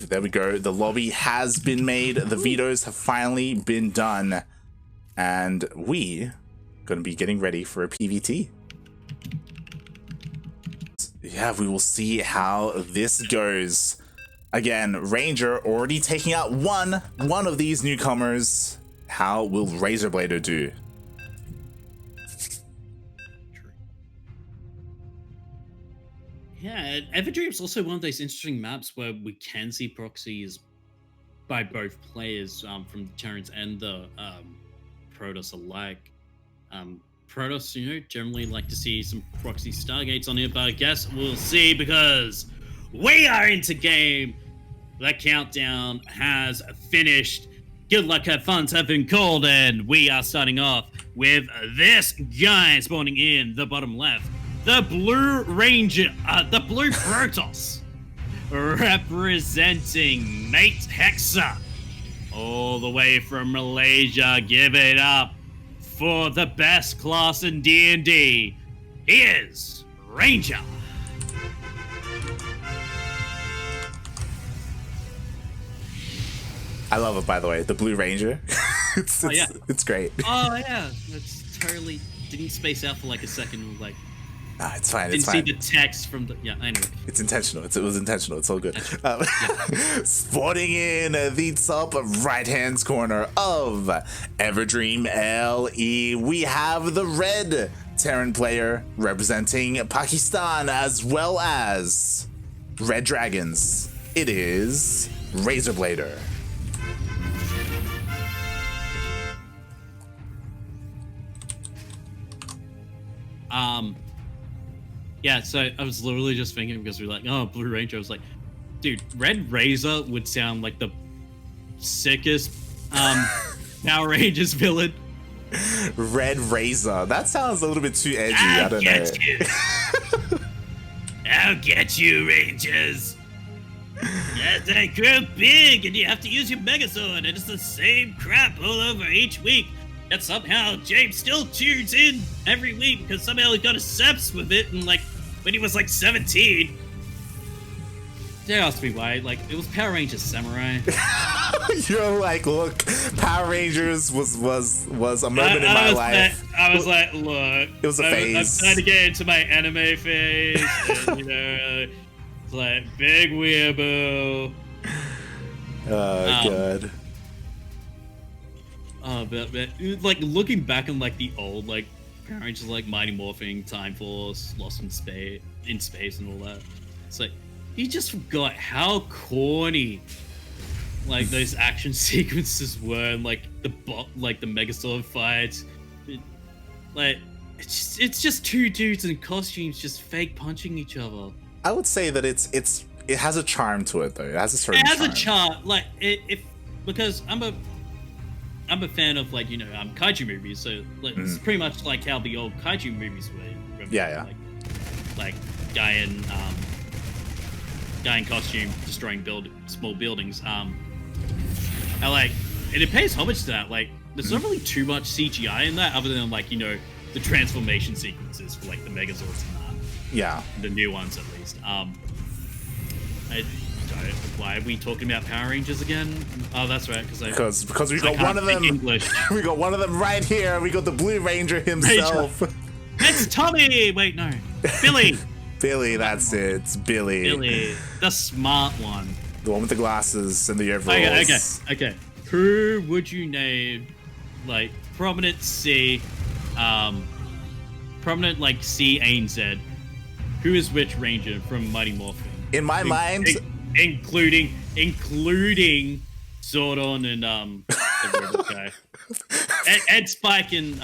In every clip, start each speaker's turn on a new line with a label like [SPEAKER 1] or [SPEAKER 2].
[SPEAKER 1] there we go. The lobby has been made. The vetoes have finally been done. And we going to be getting ready for a PvT. Yeah, we will see how this goes. Again, Ranger already taking out one of these newcomers. How will RazerBlader do?
[SPEAKER 2] Yeah, Everdream's also one of those interesting maps where we can see proxies by both players from the Terrans and the Protoss alike. Protoss, you know, generally like to see some proxy Stargates on here, but I guess we'll see because we are into game. The countdown has finished. Good luck, have fun, have been called, and we are starting off with this guy spawning in the bottom left. The Blue Ranger, the Blue Protoss, representing Mate Hexa, all the way from Malaysia. Give it up for the best class in D&D. He is Ranger.
[SPEAKER 1] I love it, by the way. The Blue Ranger. It's great.
[SPEAKER 2] Oh yeah, that's totally didn't space out for like a second. Like,
[SPEAKER 1] it's fine.
[SPEAKER 2] Didn't
[SPEAKER 1] It's fine.
[SPEAKER 2] see the text from the Anyway,
[SPEAKER 1] it's intentional. It was intentional. It's all good. Spawning in the top right-hand corner of Everdream LE, we have the red Terran player representing Pakistan as well as Red Dragons. It is RazerBlader.
[SPEAKER 2] Yeah, so I was literally just thinking because we're like, oh, Blue Ranger. I was like, dude, Red Razor would sound like the sickest Power Rangers villain.
[SPEAKER 1] Red Razor. That sounds a little bit too edgy. I don't know.
[SPEAKER 2] I'll get you, Rangers. Yeah, they grow big and you have to use your Megazord, and it's the same crap all over each week. Yet somehow James still tunes in every week because somehow he got obsessed with it, and like when he was like 17. Don't ask me why. Like, it was Power Rangers Samurai.
[SPEAKER 1] You're like, look, Power Rangers was a moment in my life.
[SPEAKER 2] I was like, look,
[SPEAKER 1] it was a phase.
[SPEAKER 2] I'm trying to get into my anime phase, and, you know, it's like big weeaboo.
[SPEAKER 1] Oh god.
[SPEAKER 2] But like looking back on like the old like Power Rangers, like Mighty Morphin, Time Force, Lost in Space, and all that. It's like you just forgot how corny like those action sequences were, and like the Megazord fights. It's just two dudes in costumes just fake punching each other.
[SPEAKER 1] I would say that it has a charm to it though. It has a certain charm. It has a charm.
[SPEAKER 2] Like because I'm a fan of like, you know, kaiju movies, so like, it's pretty much like how the old kaiju movies were.
[SPEAKER 1] Yeah.
[SPEAKER 2] Like guy in costume destroying small buildings. And like, and it pays homage to that. Like, there's not really too much CGI in that, other than like, you know, the transformation sequences for like the Megazords and that.
[SPEAKER 1] Yeah.
[SPEAKER 2] The new ones at least. Why are we talking about Power Rangers again? Oh, that's right, because we got one of them. English.
[SPEAKER 1] We got one of them right here. We got the Blue Ranger himself.
[SPEAKER 2] It's Tommy. Wait, no, Billy.
[SPEAKER 1] Billy, that's it. It's Billy.
[SPEAKER 2] Billy, the smart one.
[SPEAKER 1] The one with the glasses and the overalls.
[SPEAKER 2] Okay. Who would you name, like prominent C ANZ? Who is which Ranger from Mighty Morphin?
[SPEAKER 1] In my mind.
[SPEAKER 2] Including Zordon and the robot guy, Ed Spike and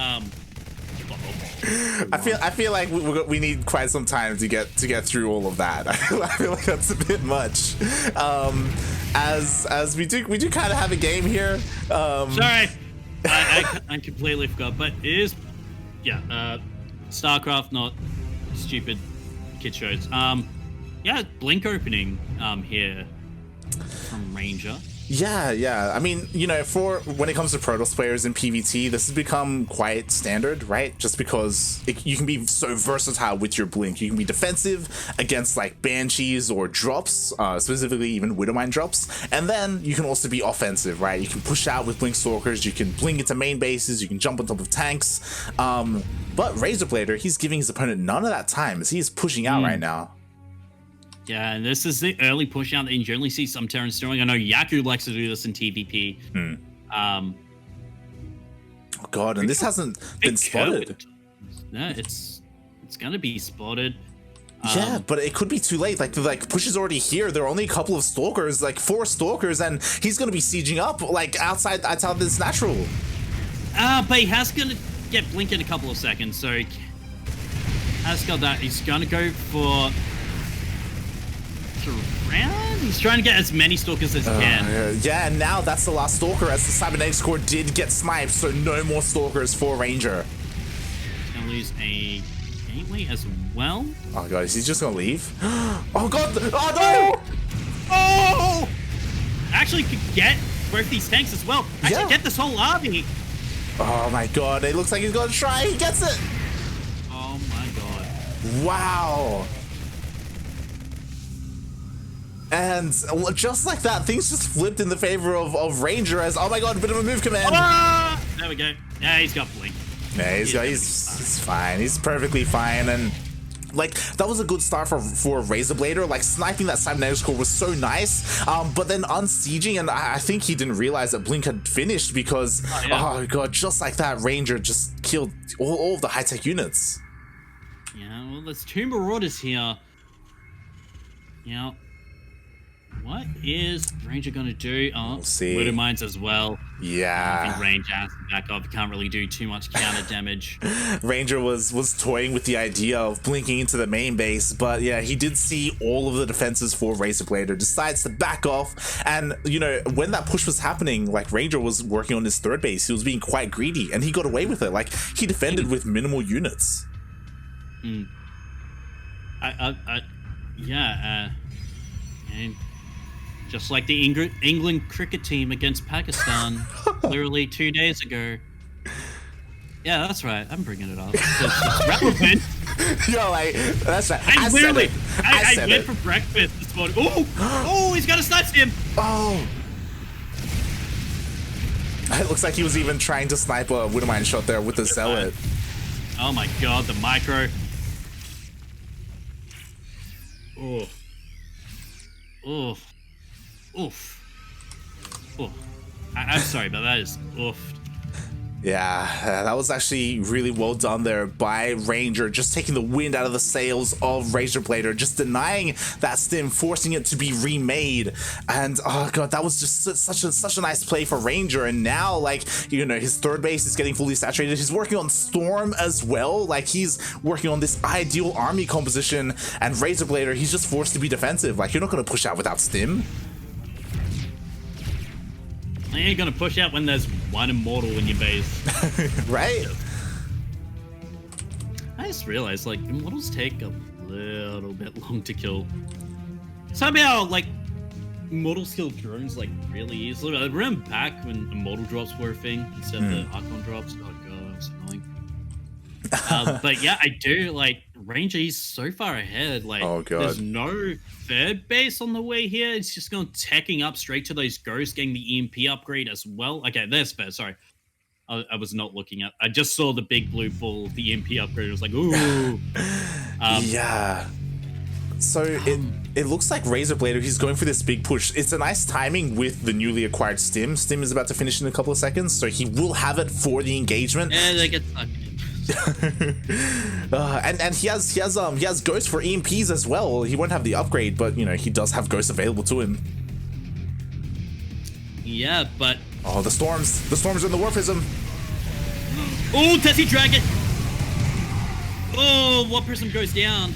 [SPEAKER 1] I feel like we need quite some time to get through all of that. I feel like that's a bit much. As we do kind of have a game here.
[SPEAKER 2] Sorry, I completely forgot, but it is StarCraft, not stupid kid shows. Yeah, Blink opening here. from Ranger.
[SPEAKER 1] Yeah. I mean, you know, for when it comes to Protoss players in PvT, this has become quite standard, right? Just because you can be so versatile with your blink. You can be defensive against like banshees or drops, specifically even Widowmine drops, and then you can also be offensive, right? You can push out with blink stalkers, you can blink into main bases, you can jump on top of tanks. But RazerBlader, he's giving his opponent none of that time as he is pushing out right now.
[SPEAKER 2] Yeah, and this is the early push out that you generally see some Terrans doing. I know Yaku likes to do this in TVP.
[SPEAKER 1] Oh god, and this hasn't been spotted.
[SPEAKER 2] No, it's gonna be spotted.
[SPEAKER 1] Yeah, but it could be too late. Like push is already here. There are only a couple of stalkers, like 4 stalkers, and he's gonna be sieging up like outside this natural.
[SPEAKER 2] But he has gonna get blink in a couple of seconds, so he has got that. He's gonna go for round. He's trying to get as many stalkers as he can.
[SPEAKER 1] Yeah, and now that's the last stalker as the Cybernetics core did get sniped, so no more stalkers for Ranger.
[SPEAKER 2] He's gonna lose a gateway as well.
[SPEAKER 1] Oh god, is he just gonna leave? Oh god! Oh no!
[SPEAKER 2] Oh! Actually could get both these tanks as well. Actually get this whole army.
[SPEAKER 1] Oh my god, it looks like he's gonna try. He gets it!
[SPEAKER 2] Oh my god.
[SPEAKER 1] Wow! And just like that, things just flipped in the favor of Ranger as, oh my god, a bit of a move command.
[SPEAKER 2] There we go. Yeah, he's got blink.
[SPEAKER 1] Yeah, he's fine. He's perfectly fine. And like, that was a good start for RazerBlader. Like, sniping that Cybernetics core was so nice. But then unsieging, and I think he didn't realize that blink had finished because, oh god, just like that, Ranger just killed all of the high-tech units.
[SPEAKER 2] Yeah, well, there's 2 Marauders here. Yeah. What is Ranger gonna do? Oh,
[SPEAKER 1] we'll see.
[SPEAKER 2] Widowmines as well.
[SPEAKER 1] Yeah.
[SPEAKER 2] I think Ranger has to back off. Can't really do too much counter damage.
[SPEAKER 1] Ranger was toying with the idea of blinking into the main base, but yeah, he did see all of the defenses for RazerBlader, decides to back off, and you know, when that push was happening, like Ranger was working on his 3rd base, he was being quite greedy, and he got away with it. Like, he defended with minimal units.
[SPEAKER 2] And just like the England cricket team against Pakistan, literally 2 days ago. Yeah, that's right. I'm bringing it up. It's relevant.
[SPEAKER 1] Yo, like, that's right.
[SPEAKER 2] I went for breakfast this morning. Oh, he's got a snipe him.
[SPEAKER 1] Oh. It looks like he was even trying to snipe a Widowmine shot there with the Zealot.
[SPEAKER 2] Oh my god, the micro. Oof. I'm sorry, but that is oof.
[SPEAKER 1] Yeah, that was actually really well done there by Ranger, just taking the wind out of the sails of RazerBlader, just denying that stim, forcing it to be remade. And oh god, that was just such a nice play for Ranger. And now, like, you know, his 3rd base is getting fully saturated. He's working on Storm as well. Like, he's working on this ideal army composition, and RazerBlader, he's just forced to be defensive. Like, you're not going to push out without stim.
[SPEAKER 2] I ain't gonna push out when there's 1 immortal in your base.
[SPEAKER 1] Right?
[SPEAKER 2] I just realized, like, immortals take a little bit long to kill. Somehow, like, immortals kill drones, like, really easily. I remember back when immortal drops were a thing instead of the Archon drops. Oh god, it's annoying. But yeah, I do, like, Ranger, he's so far ahead. Like,
[SPEAKER 1] oh god,
[SPEAKER 2] there's no 3rd base on the way here. It's just going teching up straight to those ghosts, getting the EMP upgrade as well. Okay, there's 3rd. Sorry, I was not looking at. I just saw the big blue ball, the EMP upgrade. I was like, ooh.
[SPEAKER 1] Yeah. So it looks like RazerBlader, he's going for this big push. It's a nice timing with the newly acquired stim. Stim is about to finish in a couple of seconds, so he will have it for the engagement.
[SPEAKER 2] Yeah, they get stuck.
[SPEAKER 1] And he has ghosts for EMPs as well. He won't have the upgrade, but you know, he does have ghosts available to him.
[SPEAKER 2] Yeah, but
[SPEAKER 1] the storms are in the Warpism.
[SPEAKER 2] Oh, does he drag it? Oh, one person goes down.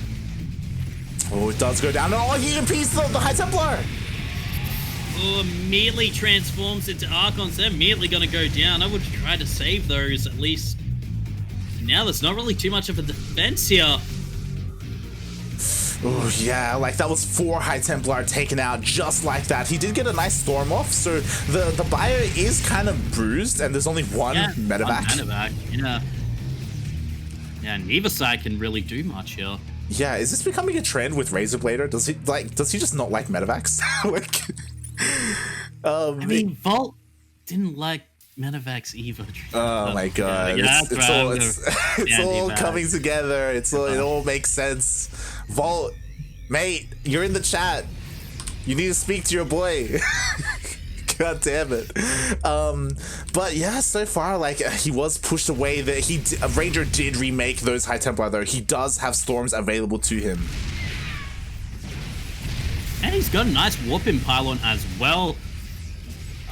[SPEAKER 1] Oh, it does go down. Oh, he EMPs the High Templar.
[SPEAKER 2] Oh, immediately transforms into Archons. They're immediately gonna go down. I would try to save those at least. Now there's not really too much of a defense here.
[SPEAKER 1] Oh yeah, like that was 4 High Templar taken out just like that. He did get a nice storm off, so the bio is kind of bruised, and there's only one medevac.
[SPEAKER 2] Yeah, neither side can really do much here.
[SPEAKER 1] Yeah, is this becoming a trend with RazerBlader? Does he just not like medevacs? Like,
[SPEAKER 2] I mean, Vault didn't like medevacs either.
[SPEAKER 1] Oh my god, it's all coming together. It all makes sense. Vault, mate, you're in the chat. You need to speak to your boy. God damn it. But yeah, so far, like, he was pushed away. That Ranger did remake those High Templar, though. He does have storms available to him.
[SPEAKER 2] And he's got a nice warping pylon as well.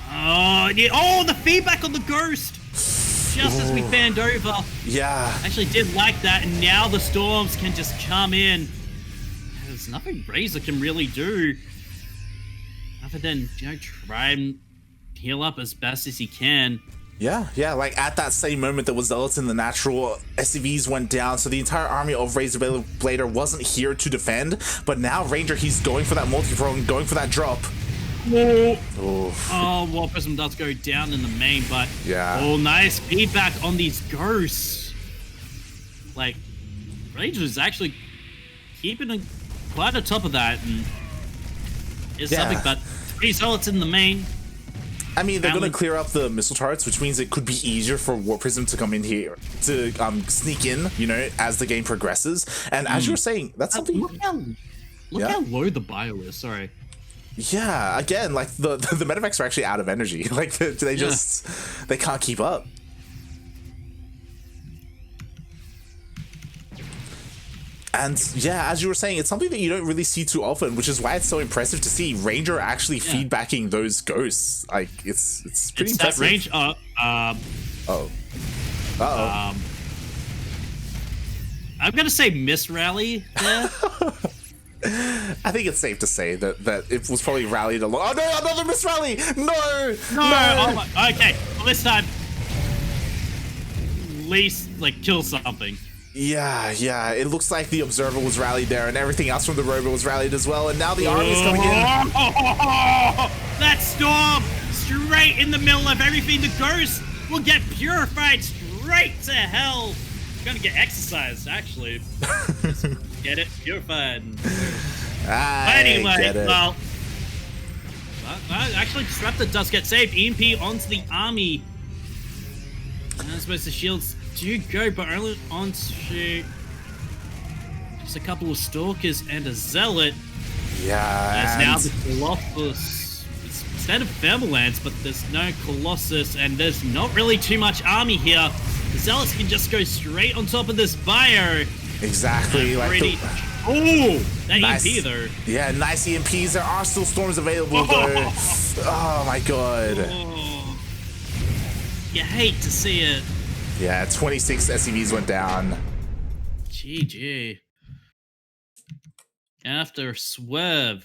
[SPEAKER 2] Oh, yeah. Oh, the feedback on the ghost! Just as we fanned over.
[SPEAKER 1] Yeah.
[SPEAKER 2] Actually did like that, and now the storms can just come in. There's nothing Razor can really do other than, you know, try and heal up as best as he can.
[SPEAKER 1] Yeah, like at that same moment that was Zealots in the natural, SCVs went down, so the entire army of RazerBlader wasn't here to defend, but now Ranger, he's going for that multi-prong, going for that drop.
[SPEAKER 2] Oh, War Prism does go down in the main, but oh, nice feedback on these ghosts. Like, Ranger's actually keeping quite on top of that, and it's something, but 3 Zealots in the main.
[SPEAKER 1] I mean, they're going to clear up the missile turrets, which means it could be easier for War Prism to come in here, to sneak in, you know, as the game progresses. And as you were saying, that's something...
[SPEAKER 2] Look how low the bio is, sorry.
[SPEAKER 1] Yeah, again, like, the medevacs are actually out of energy. Like, they just... They can't keep up. And yeah, as you were saying, it's something that you don't really see too often, which is why it's so impressive to see Ranger actually feedbacking those ghosts. Like, it's pretty impressive.
[SPEAKER 2] That range, I'm gonna say miss rally there.
[SPEAKER 1] I think it's safe to say that it was probably rallied along. Oh no, another miss rally! No!
[SPEAKER 2] Oh my, okay, well this time, at least, like, kill something.
[SPEAKER 1] Yeah, it looks like the Observer was rallied there, and everything else from the rover was rallied as well, and now the army's coming in.
[SPEAKER 2] That storm! Straight in the middle of everything. The ghost will get purified straight to hell. Gonna get exercised, actually. Just get it purified. Anyway, well, actually, Disruptor does get saved. EMP onto the army. I suppose the shields do go, but only onto just a couple of Stalkers and a Zealot.
[SPEAKER 1] Yeah.
[SPEAKER 2] There's now the Colossus. It's instead of Thermalance, but there's no Colossus, and there's not really too much army here. The Zealots can just go straight on top of this bio.
[SPEAKER 1] Exactly. Like
[SPEAKER 2] that
[SPEAKER 1] nice,
[SPEAKER 2] EMP though.
[SPEAKER 1] Yeah, nice EMPs. There are still storms available though. Oh my god.
[SPEAKER 2] Oh. You hate to see it.
[SPEAKER 1] Yeah, 26 SCVs went down.
[SPEAKER 2] GG. After a swerve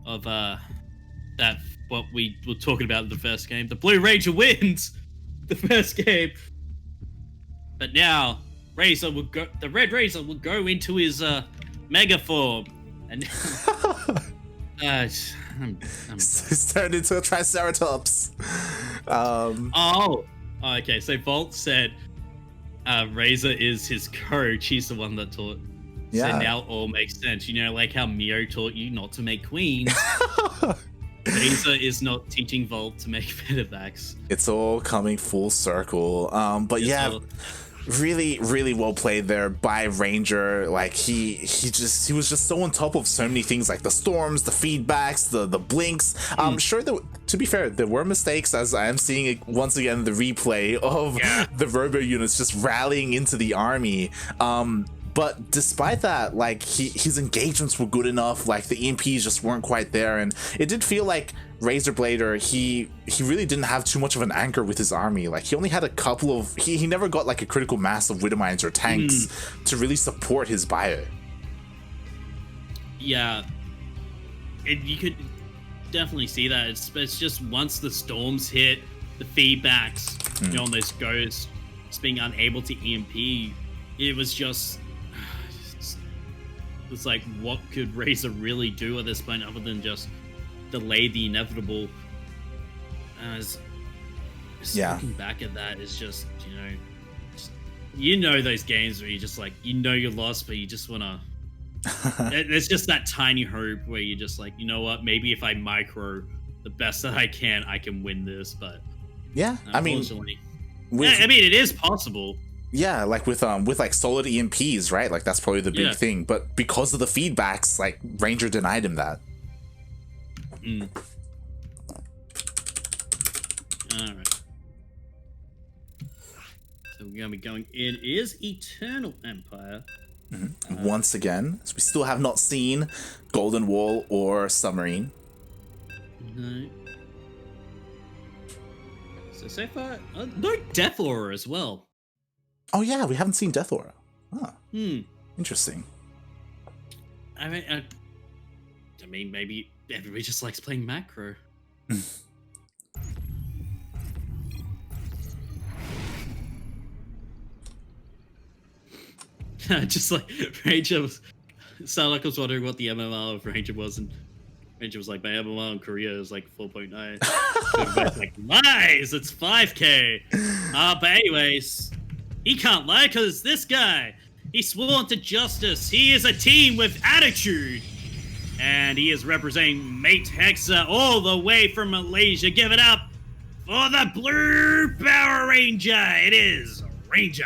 [SPEAKER 2] of that what we were talking about in the first game, the Blue Ranger wins the first game. But now the Red Razor will go into his mega form, and
[SPEAKER 1] it's turned into a Triceratops.
[SPEAKER 2] Okay, so Volt said Razor is his coach. He's the one that taught. Yeah. So now it all makes sense. You know, like how Mio taught you not to make queens. Razor is not teaching Volt to make medevacs.
[SPEAKER 1] It's all coming full circle. But yeah, really, really well played there by Ranger. Like he was just so on top of so many things, like the storms, the feedbacks, the blinks. Sure, to be fair, there were mistakes, as I am seeing it once again, the replay of the robo units just rallying into the army. But despite that, like his engagements were good enough. Like the EMPs just weren't quite there, and it did feel like RazerBlader, he really didn't have too much of an anchor with his army. Like he only had a couple of he never got like a critical mass of Widowmines or tanks to really support his bio.
[SPEAKER 2] Yeah, you could definitely see that. It's just once the storms hit, the feedbacks, you know, on those ghosts, just being unable to EMP, it was just it's like, what could Razor really do at this point other than just delay the inevitable? As looking back at that is just, those games where you just like, you're lost, but you just want to. There's just that tiny hope where you're just like, you know what? Maybe if I micro the best that I can win this. But
[SPEAKER 1] yeah, I mean,
[SPEAKER 2] it is possible.
[SPEAKER 1] Yeah, like with like solid EMPs, right? Like that's probably the big thing. But because of the feedbacks, like Ranger denied him that.
[SPEAKER 2] All right. So we're gonna be going in is Eternal Empire.
[SPEAKER 1] Once again, so we still have not seen Golden Wall or Submarine.
[SPEAKER 2] No. So far, no Death Aura as well.
[SPEAKER 1] Oh yeah, we haven't seen Death Aura. Huh. Interesting.
[SPEAKER 2] I mean, maybe everybody just likes playing macro. Just like Ranger sounded like I was wondering what the MMR of Ranger was, and Ranger was like, my MMR in Korea is like 4.9. Like, lies! It's 5K. But anyways, he can't lie because this guy, he's sworn to justice. He is a team with attitude. And he is representing Mate Hexa all the way from Malaysia. Give it up for the Blue Power Ranger. It is Ranger.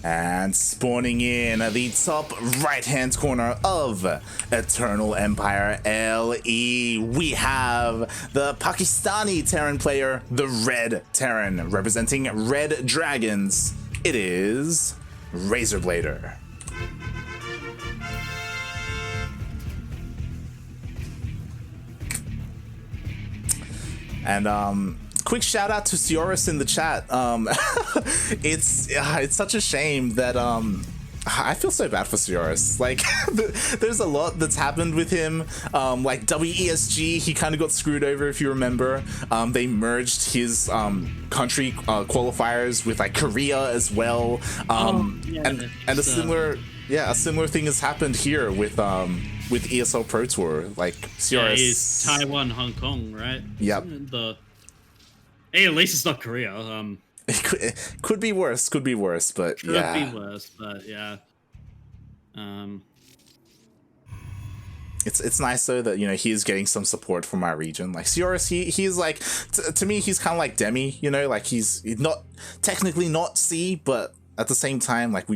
[SPEAKER 1] And spawning in the top right-hand corner of Eternal Empire LE, we have the Pakistani Terran player, the Red Terran, representing Red Dragons. It is RazerBlader. And quick shout out to Sioris in the chat. It's such a shame that I feel so bad for Sioris. Like there's a lot that's happened with him. Like WESG, he kind of got screwed over if you remember. They merged his country qualifiers with like Korea as well. And a similar thing has happened here with ESL Pro Tour. Like Sioris,
[SPEAKER 2] is Taiwan, Hong Kong, right?
[SPEAKER 1] Yep.
[SPEAKER 2] Hey, at least it's not Korea.
[SPEAKER 1] It could be worse. Could be worse, but yeah.
[SPEAKER 2] Could be worse, but yeah.
[SPEAKER 1] It's nice though that he is getting some support from our region. Like Sioris, he's like to me he's kind of like Demi. Like he's not technically not C, but at the same time like we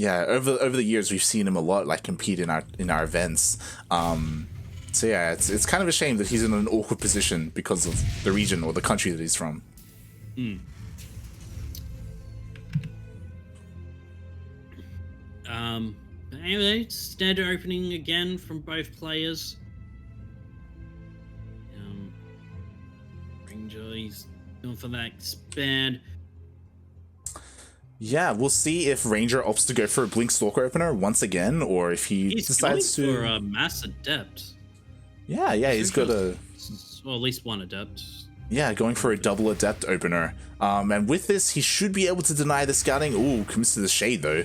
[SPEAKER 1] have over the years we've seen him a lot like compete in our events. So yeah, it's kind of a shame that he's in an awkward position because of the region or the country that he's from.
[SPEAKER 2] Anyway, standard opening again from both players. Ranger, he's going for that expand.
[SPEAKER 1] Yeah, we'll see if Ranger opts to go for a Blink Stalker opener once again, or if he's decides
[SPEAKER 2] going
[SPEAKER 1] to
[SPEAKER 2] for a Mass Adept.
[SPEAKER 1] Yeah, he's got a...
[SPEAKER 2] Well, at least one Adept.
[SPEAKER 1] Yeah, going for a double Adept opener. And with this, he should be able to deny the scouting. Ooh, commits to the Shade, though.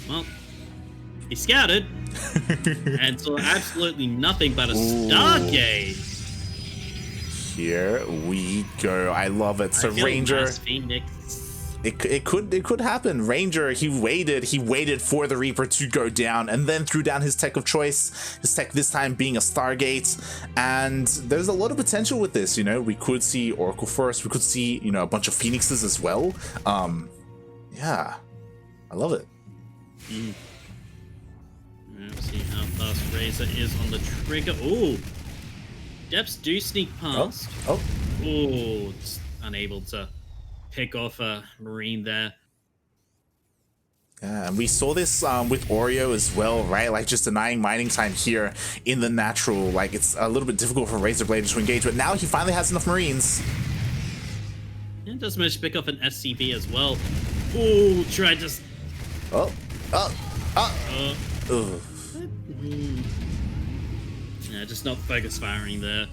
[SPEAKER 2] Well, he scouted. And saw absolutely nothing but a Stargate.
[SPEAKER 1] Here we go. I love it. So Ranger... It could happen. Ranger, he waited for the Reaper to go down and then threw down his tech of choice. His tech this time being a Stargate. And there's a lot of potential with this, we could see Oracle first, we could see, a bunch of Phoenixes as well. Yeah. I love it.
[SPEAKER 2] Let's see how fast Razor is on the trigger. Ooh. Depths do sneak past.
[SPEAKER 1] Oh,
[SPEAKER 2] it's unable to pick off a Marine there.
[SPEAKER 1] Yeah, and we saw this with Oreo as well, right? Like just denying mining time here in the natural. Like it's a little bit difficult for RazerBlader to engage, but now he finally has enough Marines.
[SPEAKER 2] And does manage to pick off an SCV as well. Ooh, try just. Yeah, just not focus firing there.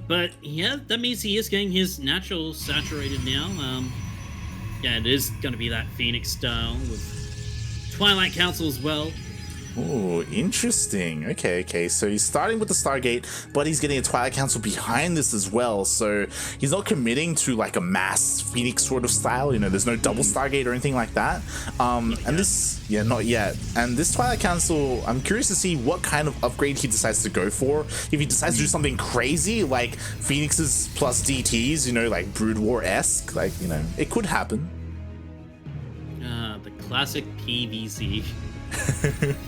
[SPEAKER 2] But yeah, that means he is getting his natural saturated now. Yeah, it is going to be that Phoenix style with Twilight Council as well.
[SPEAKER 1] Oh, interesting. Okay. So he's starting with the Stargate, but he's getting a Twilight Council behind this as well. So he's not committing to like a mass Phoenix sort of style. You know, there's no double Stargate or anything like that. Not yet. And this Twilight Council, I'm curious to see what kind of upgrade he decides to go for. If he decides to do something crazy like Phoenixes plus DTs, you know, like Brood War-esque, like, you know, it could happen.
[SPEAKER 2] The classic PvC.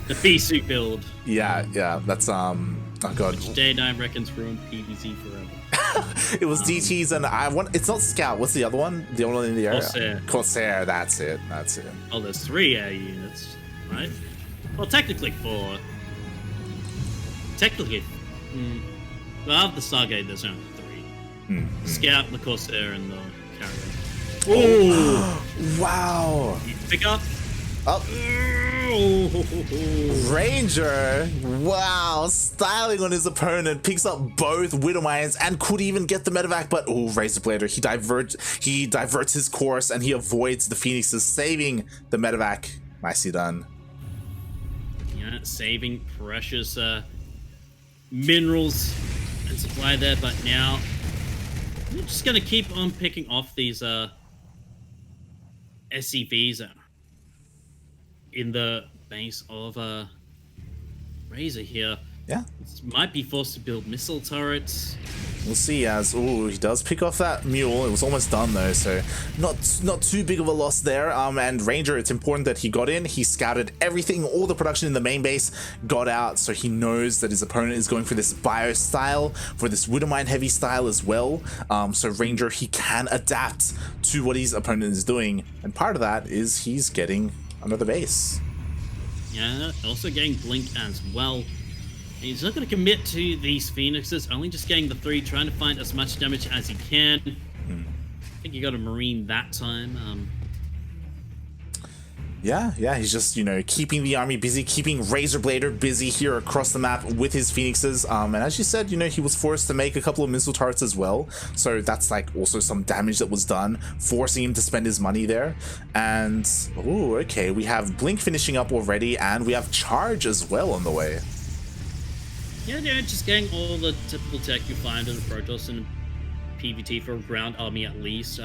[SPEAKER 2] The B-suit build.
[SPEAKER 1] Yeah, that's oh god.
[SPEAKER 2] Which J9 reckons ruined PvZ forever.
[SPEAKER 1] It was DTs and it's not Scout. What's the other one? The only one in the area? Corsair, that's it.
[SPEAKER 2] Oh, there's 3 air units, right? Well, technically 4. Technically, well, after the Stargate, there's only 3. Scout, the Corsair, and the Carrier.
[SPEAKER 1] Oh! Wow!
[SPEAKER 2] Pick up.
[SPEAKER 1] Up. Ranger, wow, styling on his opponent, picks up both Widow Mines and could even get the medevac, but RazerBlader, he diverts his course and he avoids the Phoenixes, saving the medevac. Nicely done.
[SPEAKER 2] Yeah, saving precious minerals and supply there, but now we're just gonna keep on picking off these SCVs in the base of Razor here.
[SPEAKER 1] Yeah.
[SPEAKER 2] Might be forced to build missile turrets.
[SPEAKER 1] We'll see as, he does pick off that mule. It was almost done though, so not too big of a loss there. And Ranger, it's important that he got in. He scouted everything, all the production in the main base, got out, so he knows that his opponent is going for this bio style, for this Widowmine heavy style as well. So Ranger, he can adapt to what his opponent is doing, and part of that is he's getting another base.
[SPEAKER 2] Yeah, also getting Blink as well. He's not going to commit to these Phoenixes, only just getting the 3, trying to find as much damage as he can. I think he got a Marine that time.
[SPEAKER 1] Yeah, he's just, you know, keeping the army busy, keeping RazerBlader busy here across the map with his Phoenixes. And as you said, you know, he was forced to make a couple of missile turrets as well. So that's like also some damage that was done, forcing him to spend his money there. And, okay, we have Blink finishing up already, and we have Charge as well on the way.
[SPEAKER 2] Yeah, they're just getting all the typical tech you find in the Protoss and PvT for a ground army at least.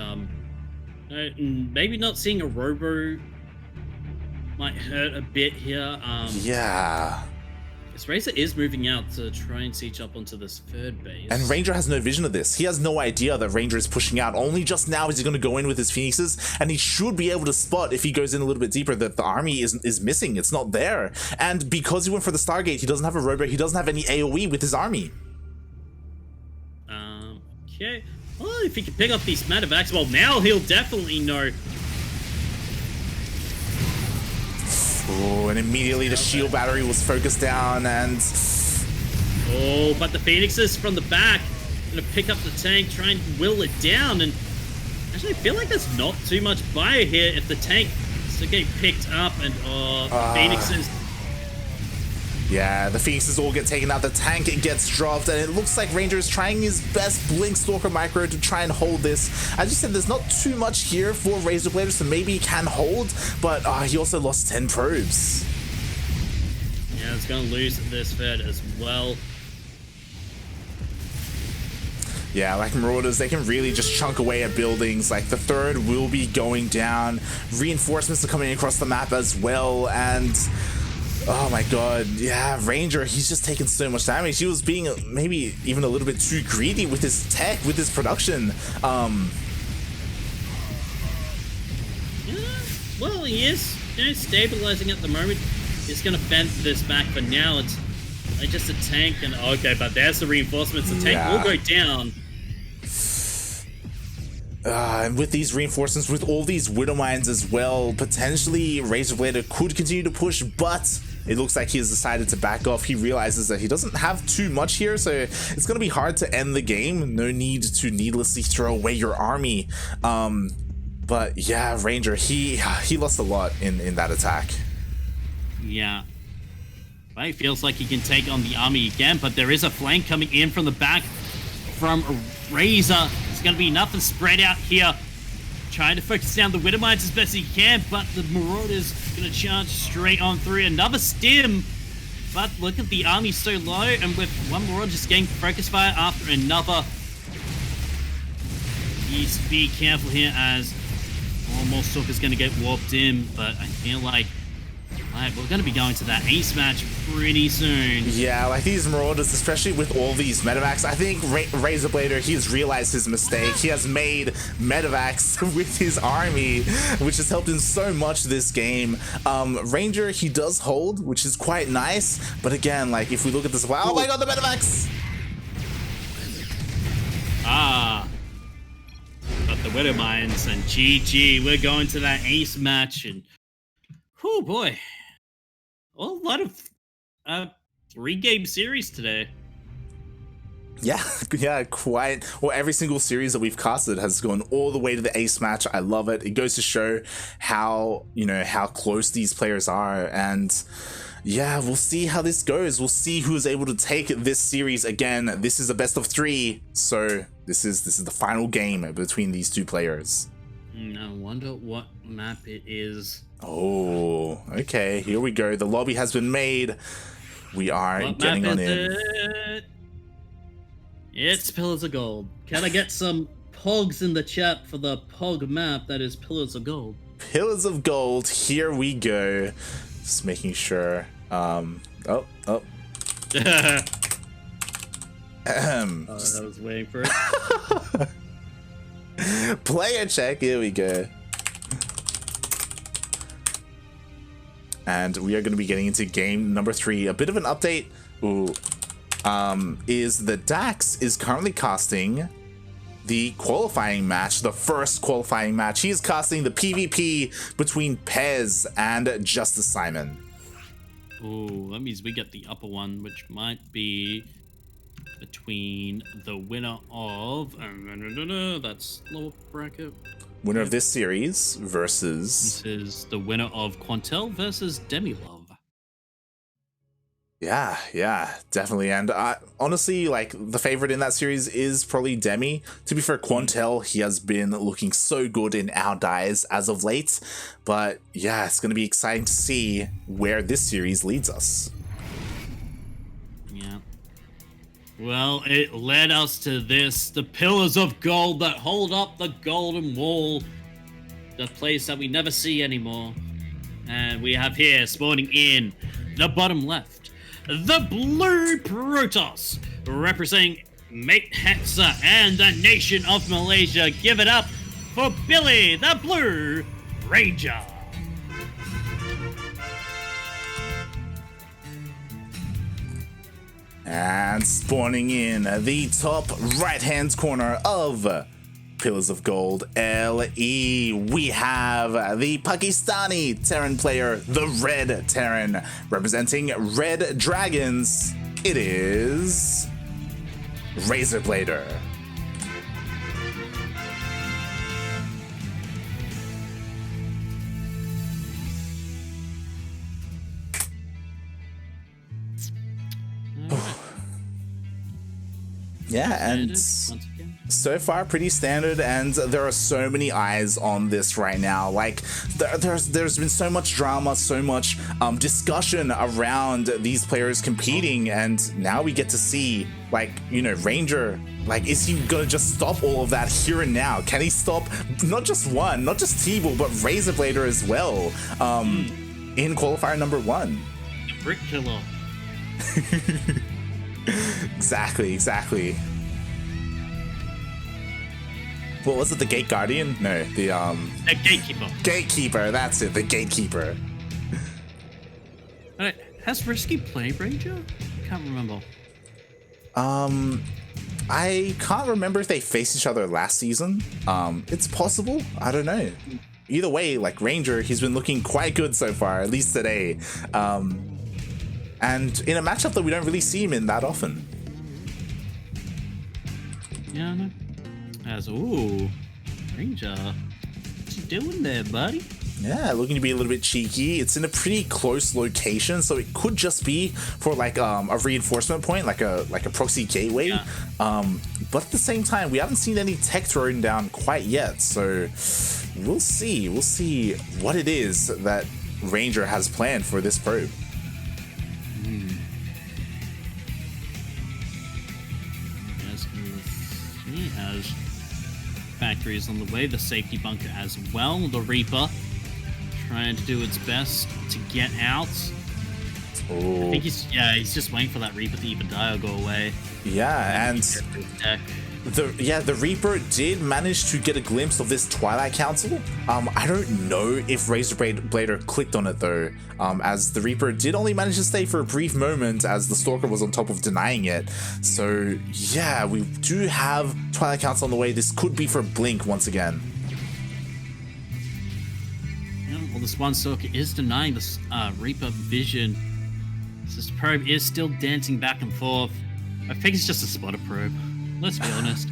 [SPEAKER 2] Maybe not seeing a Robo might hurt a bit here.
[SPEAKER 1] Yeah.
[SPEAKER 2] This Razor is moving out to try and siege up onto this 3rd base.
[SPEAKER 1] And Ranger has no vision of this. He has no idea that Ranger is pushing out. Only just now is he going to go in with his Phoenixes, and he should be able to spot, if he goes in a little bit deeper, that the army is missing. It's not there. And because he went for the Stargate, he doesn't have a Robo, he doesn't have any AoE with his army.
[SPEAKER 2] Okay. Well, if he can pick up these medevacs, well, now he'll definitely know.
[SPEAKER 1] Oh, and immediately the shield battery was focused down, and
[SPEAKER 2] but the Phoenixes from the back gonna pick up the tank, try and will it down. And actually, I feel like there's not too much bio here if the tank is to get picked up. And the Phoenixes.
[SPEAKER 1] Yeah, the Phoenixes all get taken out, the tank gets dropped, and it looks like Ranger is trying his best Blink Stalker Micro to try and hold this. As you said, there's not too much here for RazerBlader, so maybe he can hold, but he also lost 10 probes.
[SPEAKER 2] Yeah, it's going to lose this third as well.
[SPEAKER 1] Yeah, like Marauders, they can really just chunk away at buildings. Like, the 3rd will be going down. Reinforcements are coming across the map as well, and oh my god, yeah, Ranger, he's just taking so much damage. He was being maybe even a little bit too greedy with his tech, with his production.
[SPEAKER 2] Yeah, well, he is, you know, stabilizing at the moment. He's going to fend this back for now. It's like just a tank, and okay, but there's the reinforcements. The tank will go down.
[SPEAKER 1] And with these reinforcements, with all these Widow Mines as well, potentially RazerBlader could continue to push, but it looks like he has decided to back off. He realizes that he doesn't have too much here, so it's going to be hard to end the game. No need to needlessly throw away your army. But yeah, Ranger, he lost a lot in that attack.
[SPEAKER 2] Yeah. Right, feels like he can take on the army again, but there is a flank coming in from the back from Razor. It's going to be nothing spread out here. Trying to focus down the Widowmines as best he can, but the Marauder's going to charge straight on through. Another stim, but look at the army so low, and with one Marauder just getting focus fire after another. Needs to be careful here as more Stalker's going to get warped in, but I feel like we're going to be going to that ace match pretty soon.
[SPEAKER 1] Yeah, like these Marauders, especially with all these medevacs, I think RazerBlader, he's realized his mistake. He has made medevacs with his army, which has helped him so much this game. Ranger, he does hold, which is quite nice, but again, like if we look at this, wow, oh my god, the medevacs!
[SPEAKER 2] But the Widowmines and GG, we're going to that ace match, and oh boy. A lot of 3-game series today.
[SPEAKER 1] Yeah, quite. Well, every single series that we've casted has gone all the way to the ace match. I love it. It goes to show how, how close these players are. And yeah, we'll see how this goes. We'll see who's able to take this series. Again, this is a best of 3. So this is the final game between these two players.
[SPEAKER 2] I wonder what map it is.
[SPEAKER 1] Oh, okay. Here we go. The lobby has been made. We are getting on in.
[SPEAKER 2] It's Pillars of Gold. Can I get some pogs in the chat for the pog map that is Pillars of Gold?
[SPEAKER 1] Pillars of Gold. Here we go. Just making sure. Oh.
[SPEAKER 2] I was waiting for it.
[SPEAKER 1] Player check. Here we go. And we are going to be getting into game number 3. A bit of an update is that Dax is currently casting the qualifying match, the first qualifying match. He is casting the PvP between Pez and Justice Simon.
[SPEAKER 2] Oh, that means we get the upper one, which might be between the winner of that's lower bracket.
[SPEAKER 1] Winner of this series versus...
[SPEAKER 2] This is the winner of Quantel versus Demilove.
[SPEAKER 1] Yeah, definitely. And honestly, like, the favorite in that series is probably Demi. To be fair, Quantel, he has been looking so good in our dies as of late. But yeah, it's going to be exciting to see where this series leads us.
[SPEAKER 2] Yeah. Well, it led us to this, the Pillars of Gold that hold up the Golden Wall, the place that we never see anymore. And we have here, spawning in the bottom left, the Blue Protoss, representing Mate Hexa and the nation of Malaysia. Give it up for Billy, the Blue Ranger.
[SPEAKER 1] And spawning in the top right-hand corner of Pillars of Gold LE, we have the Pakistani Terran player, the Red Terran, representing Red Dragons. It is RazerBlader. Yeah, and so far pretty standard, and there are so many eyes on this right now. Like there's been so much drama, so much discussion around these players competing, and now we get to see, like, Ranger, like, is he gonna just stop all of that here and now? Can he stop not just T-Bull, but RazerBlader as well in qualifier number 1?
[SPEAKER 2] The Brick Killer.
[SPEAKER 1] Exactly. What was it? The Gate Guardian? No, the
[SPEAKER 2] Gatekeeper.
[SPEAKER 1] Gatekeeper. That's it. The Gatekeeper.
[SPEAKER 2] Alright, has Risky played Ranger? Can't remember.
[SPEAKER 1] I can't remember if they faced each other last season. It's possible. I don't know. Either way, like, Ranger, he's been looking quite good so far, at least today. And in a matchup that we don't really see him in that often.
[SPEAKER 2] Yeah, I know. As, ooh, Ranger, what you doing there, buddy?
[SPEAKER 1] Yeah, looking to be a little bit cheeky. It's in a pretty close location, so it could just be for like a reinforcement point, like a proxy gateway.
[SPEAKER 2] Yeah.
[SPEAKER 1] But at the same time, we haven't seen any tech thrown down quite yet, so we'll see. We'll see what it is that Ranger has planned for this probe.
[SPEAKER 2] Yes, he has factories on the way, the safety bunker as well. The Reaper trying to do its best to get out.
[SPEAKER 1] Oh.
[SPEAKER 2] I think he's just waiting for that Reaper to either die or go away.
[SPEAKER 1] Yeah, and the Reaper did manage to get a glimpse of this Twilight Council. I don't know if RazerBlader clicked on it though, as the Reaper did only manage to stay for a brief moment as the Stalker was on top of denying it. So yeah, we do have Twilight Council on the way. This could be for Blink once again.
[SPEAKER 2] Yeah, well, this one Stalker is denying this Reaper vision. This probe is still dancing back and forth. I think it's just a spotter probe. Let's be honest.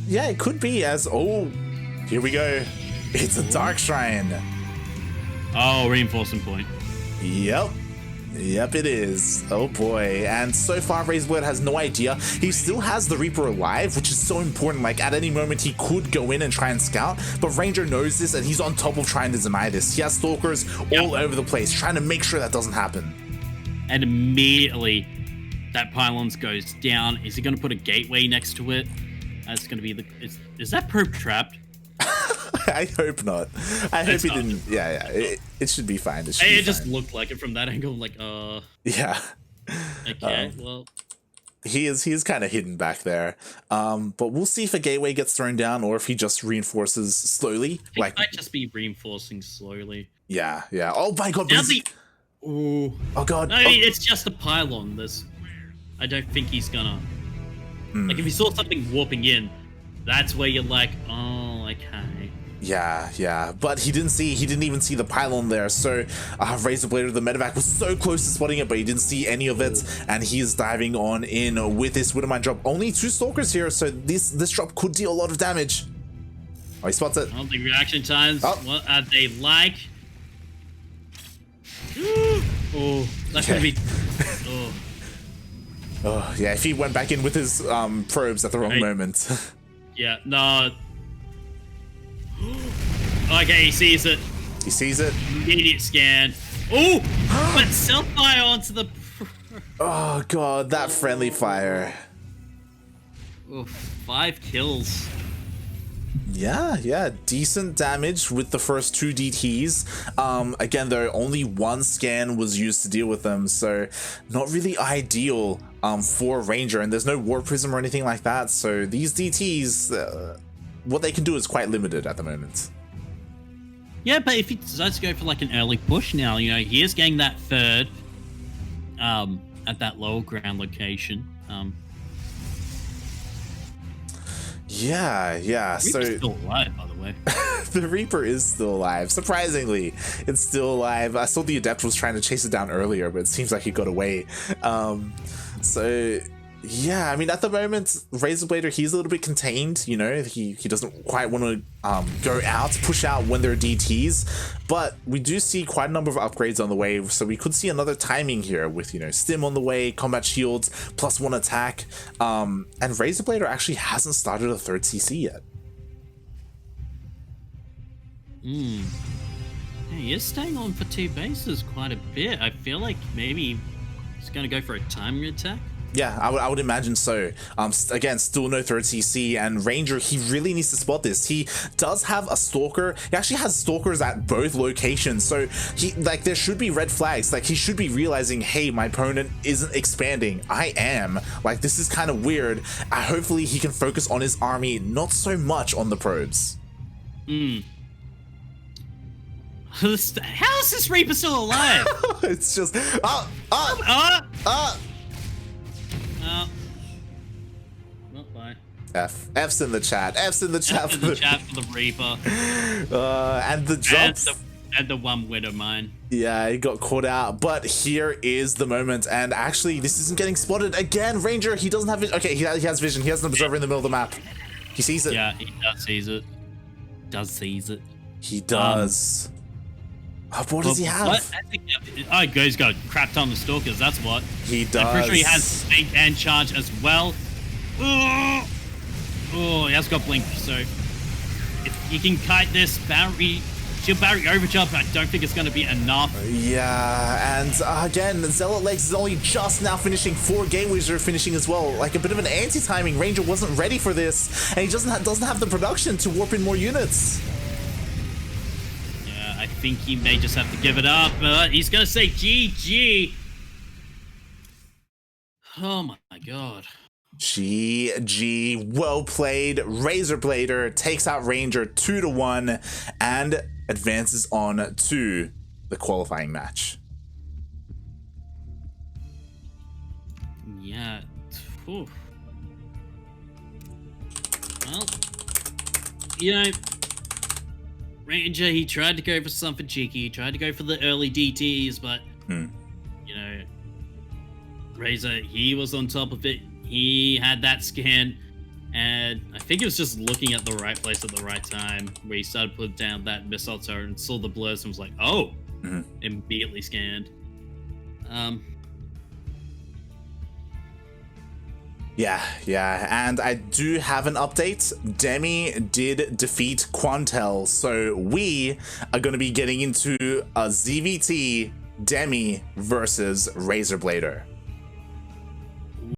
[SPEAKER 1] Yeah, it could be as... Oh, here we go. It's a Dark Shrine.
[SPEAKER 2] Oh, reinforcement point.
[SPEAKER 1] Yep. Yep, it is. Oh boy. And so far, RazerBlader has no idea. He still has the Reaper alive, which is so important. Like, at any moment, he could go in and try and scout, but Ranger knows this, and he's on top of trying to deny this. He has Stalkers all over the place, trying to make sure that doesn't happen.
[SPEAKER 2] And immediately, that pylon goes down. Is he going to put a gateway next to it? That's going to be the... Is that probe trapped?
[SPEAKER 1] I hope not. I hope he didn't... Yeah. It should be fine. It
[SPEAKER 2] just looked like it from that angle. Like,
[SPEAKER 1] Yeah.
[SPEAKER 2] Okay, well...
[SPEAKER 1] He is kind of hidden back there. But we'll see if a gateway gets thrown down or if he just reinforces slowly.
[SPEAKER 2] He might just be reinforcing slowly.
[SPEAKER 1] Yeah. Oh my god.
[SPEAKER 2] Ooh.
[SPEAKER 1] Oh god.
[SPEAKER 2] I mean, it's just a pylon. I don't think he's gonna... Like, if he saw something warping in, that's where you're like, oh, okay.
[SPEAKER 1] Yeah. But he didn't even see the pylon there. So RazerBlader, the medevac, was so close to spotting it, but he didn't see any of it. And he is diving on in with this Widowmine drop. Only 2 Stalkers here, so this drop could deal a lot of damage. Oh, he spots it.
[SPEAKER 2] I don't think reaction times, what are they like? Oh, that's gonna be... Oh.
[SPEAKER 1] Oh, yeah, if he went back in with his probes at the wrong moment.
[SPEAKER 2] Yeah, no. Okay, he sees it.
[SPEAKER 1] He sees it.
[SPEAKER 2] Immediate scan. Oh! But self-fire onto the...
[SPEAKER 1] Oh, God, that friendly fire.
[SPEAKER 2] Oh, 5 kills.
[SPEAKER 1] Yeah, decent damage with the first 2 DTs. Again, though, only 1 scan was used to deal with them, so not really ideal for Ranger, and there's no War Prism or anything like that, so these DTs, what they can do is quite limited at the moment.
[SPEAKER 2] Yeah, but if he decides to go for like an early push now, you know, he is getting that third at that lower ground location.
[SPEAKER 1] Yeah.
[SPEAKER 2] Reaper's
[SPEAKER 1] so
[SPEAKER 2] still alive, by the way.
[SPEAKER 1] The Reaper is still alive. Surprisingly, it's still alive. I saw the Adept was trying to chase it down earlier, but it seems like he got away. So yeah, I mean, at the moment, RazerBlader, he's a little bit contained, you know, he doesn't quite want to go out, push out when there are DTs, but we do see quite a number of upgrades on the way, so we could see another timing here with, you know, Stim on the way, combat shields, +1 attack, and RazerBlader actually hasn't started a 3rd CC yet.
[SPEAKER 2] Yeah, he is staying on for 2 bases quite a bit. I feel like maybe he's going to go for a timing attack.
[SPEAKER 1] Yeah, I would imagine so. Again, still no 3rd CC, and Ranger, he really needs to spot this. He does have a Stalker. He actually has Stalkers at both locations, so there should be red flags. Like, he should be realizing, hey, my opponent isn't expanding. I am. Like, this is kind of weird. Hopefully he can focus on his army, not so much on the probes.
[SPEAKER 2] How is this Reaper still alive?
[SPEAKER 1] It's just...
[SPEAKER 2] Not bye.
[SPEAKER 1] F's in the chat. F's in the chat.
[SPEAKER 2] For the Reaper.
[SPEAKER 1] And the drops.
[SPEAKER 2] And the one Widowmine.
[SPEAKER 1] Yeah, he got caught out. But here is the moment. And actually, this isn't getting spotted. Again, Ranger, he doesn't have vision. Okay, he has vision. He has an observer in the middle of the map. He sees it.
[SPEAKER 2] Yeah, he does seize it.
[SPEAKER 1] He does. What does he have?
[SPEAKER 2] What? I think, he's got a crap ton of stalkers. That's what.
[SPEAKER 1] He does.
[SPEAKER 2] I'm pretty sure he has Snake and Charge as well. Oh, he has got Blink. So if he can kite this Barry, shield Barry overjump, I don't think it's going to be enough.
[SPEAKER 1] Yeah, and again, Zealot Legs is only just now finishing. 4 gateways are finishing as well. Like a bit of an anti-timing. Ranger wasn't ready for this, and he doesn't have the production to warp in more units.
[SPEAKER 2] I think he may just have to give it up, but he's gonna say GG. Oh my god.
[SPEAKER 1] GG, well played. RazerBlader takes out Ranger 2-1 and advances on to the qualifying match.
[SPEAKER 2] Yeah. Whew. Well, you know, Ranger, he tried to go for something cheeky. He tried to go for the early DTs, but, you know, Razor, he was on top of it. He had that scan, and I think he was just looking at the right place at the right time, where he started putting down that missile turret and saw the blurs and was like, oh, immediately scanned.
[SPEAKER 1] Yeah, and I do have an update. Demi did defeat Quantel, so we are going to be getting into a ZVT Demi versus RazerBlader.